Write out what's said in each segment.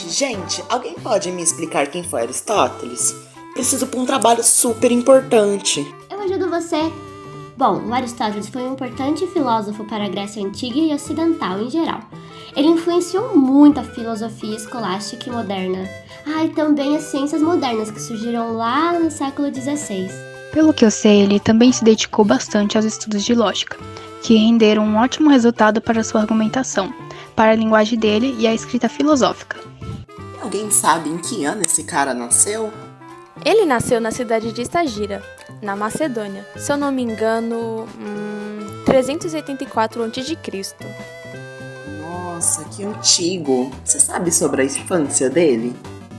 Gente, alguém pode me explicar quem foi Aristóteles? Preciso para um trabalho super importante. Eu ajudo você. Bom, o Aristóteles foi um importante filósofo para a Grécia Antiga e Ocidental em geral. Ele influenciou muito a filosofia escolástica e moderna. E também as ciências modernas que surgiram lá no século XVI. Pelo que eu sei, ele também se dedicou bastante aos estudos de lógica, que renderam um ótimo resultado para sua argumentação, para a linguagem dele e a escrita filosófica. Alguém sabe em que ano esse cara nasceu? Ele nasceu na cidade de Estagira, na Macedônia, se eu não me engano, 384 a.C. Nossa, que antigo! Você sabe sobre a infância dele?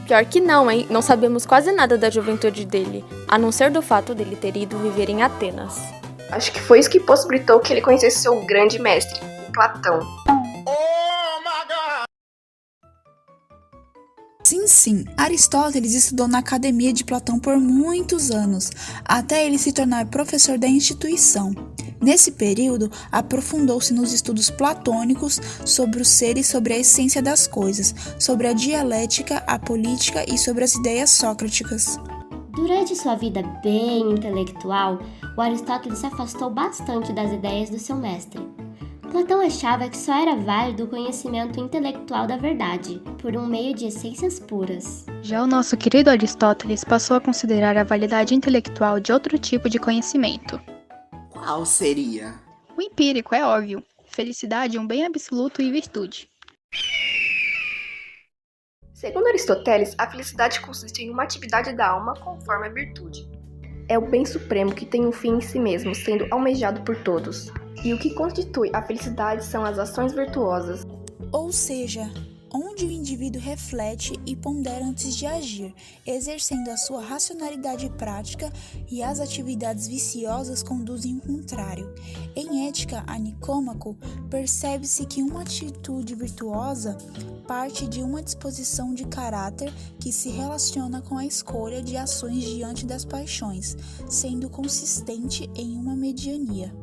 Pior que não, hein? Não sabemos quase nada da juventude dele, a não ser do fato dele ter ido viver em Atenas. Acho que foi isso que possibilitou que ele conhecesse seu grande mestre, o Platão. Sim, Aristóteles estudou na academia de Platão por muitos anos, até ele se tornar professor da instituição. Nesse período, aprofundou-se nos estudos platônicos sobre o ser e sobre a essência das coisas, sobre a dialética, a política e sobre as ideias sócraticas. Durante sua vida bem intelectual, o Aristóteles se afastou bastante das ideias do seu mestre. Platão achava que só era válido o conhecimento intelectual da verdade, por um meio de essências puras. Já o nosso querido Aristóteles passou a considerar a validade intelectual de outro tipo de conhecimento. Qual seria? O empírico, é óbvio. Felicidade é um bem absoluto e virtude. Segundo Aristóteles, a felicidade consiste em uma atividade da alma conforme a virtude. É o bem supremo que tem um fim em si mesmo, sendo almejado por todos. E o que constitui a felicidade são as ações virtuosas. Ou seja, onde o indivíduo reflete e pondera antes de agir, exercendo a sua racionalidade prática e as atividades viciosas conduzem o contrário. Em Ética a Nicômaco, percebe-se que uma atitude virtuosa parte de uma disposição de caráter que se relaciona com a escolha de ações diante das paixões, sendo consistente em uma mediania.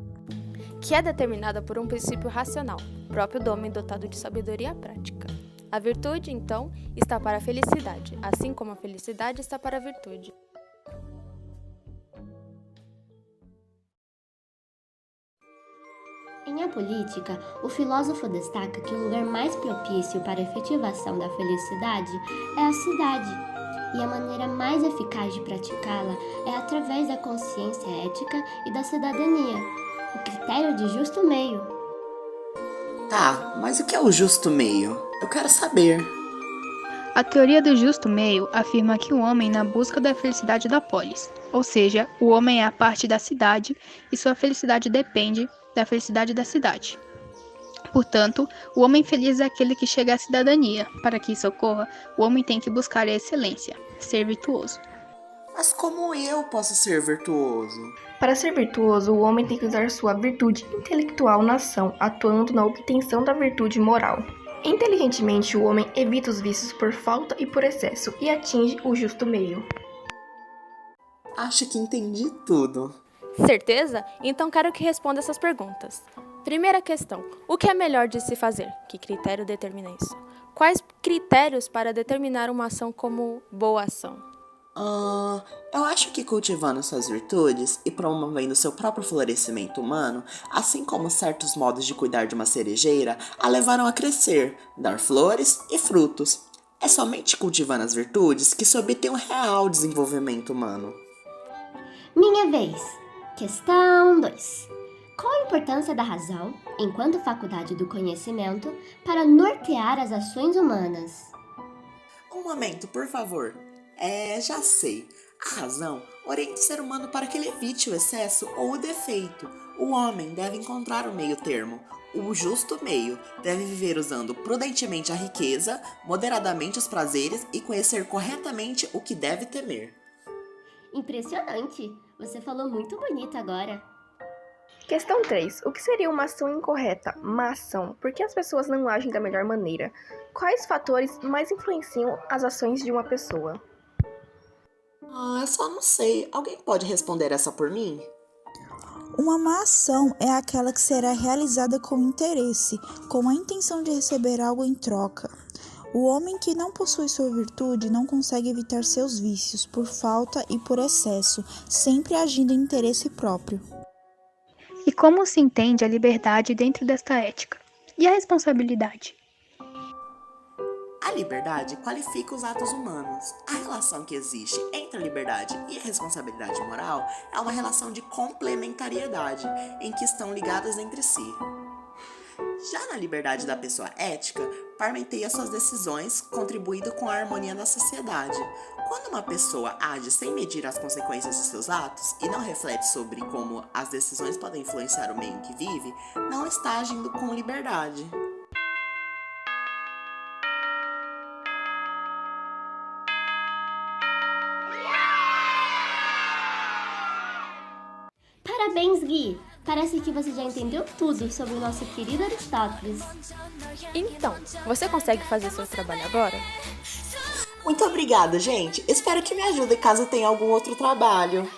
Que é determinada por um princípio racional, próprio do homem dotado de sabedoria prática. A virtude, então, está para a felicidade, assim como a felicidade está para a virtude. Em A Política, o filósofo destaca que o lugar mais propício para a efetivação da felicidade é a cidade, e a maneira mais eficaz de praticá-la é através da consciência ética e da cidadania, o critério de justo meio. Tá, mas o que é o justo meio? Eu quero saber. A teoria do justo meio afirma que o homem na busca da felicidade da polis, ou seja, o homem é a parte da cidade e sua felicidade depende da felicidade da cidade. Portanto, o homem feliz é aquele que chega à cidadania. Para que isso ocorra, o homem tem que buscar a excelência, ser virtuoso. Mas como eu posso ser virtuoso? Para ser virtuoso, o homem tem que usar sua virtude intelectual na ação, atuando na obtenção da virtude moral. Inteligentemente, o homem evita os vícios por falta e por excesso e atinge o justo meio. Acho que entendi tudo. Certeza? Então quero que responda essas perguntas. Primeira questão: o que é melhor de se fazer? Que critério determina isso? Quais critérios para determinar uma ação como boa ação? Eu acho que cultivando suas virtudes e promovendo seu próprio florescimento humano, assim como certos modos de cuidar de uma cerejeira, a levaram a crescer, dar flores e frutos. É somente cultivando as virtudes que se obtém um real desenvolvimento humano. Minha vez. Questão 2. Qual a importância da razão, enquanto faculdade do conhecimento, para nortear as ações humanas? Um momento, por favor. Já sei. A razão orienta o ser humano para que ele evite o excesso ou o defeito. O homem deve encontrar o meio termo, o justo meio. Deve viver usando prudentemente a riqueza, moderadamente os prazeres e conhecer corretamente o que deve temer. Impressionante! Você falou muito bonito agora. Questão 3. O que seria uma ação incorreta, má ação? Por que as pessoas não agem da melhor maneira? Quais fatores mais influenciam as ações de uma pessoa? Eu só não sei. Alguém pode responder essa por mim? Uma má ação é aquela que será realizada com interesse, com a intenção de receber algo em troca. O homem que não possui sua virtude não consegue evitar seus vícios por falta e por excesso, sempre agindo em interesse próprio. E como se entende a liberdade dentro desta ética? E a responsabilidade? A liberdade qualifica os atos humanos. A relação que existe entre a liberdade e a responsabilidade moral é uma relação de complementariedade, em que estão ligadas entre si. Já na liberdade da pessoa ética, parmenteia suas decisões, contribuindo com a harmonia da sociedade. Quando uma pessoa age sem medir as consequências de seus atos e não reflete sobre como as decisões podem influenciar o meio em que vive, não está agindo com liberdade. Parabéns, Gui! Parece que você já entendeu tudo sobre o nosso querido Aristóteles. Então, você consegue fazer seu trabalho agora? Muito obrigada, gente. Espero que me ajude caso tenha algum outro trabalho.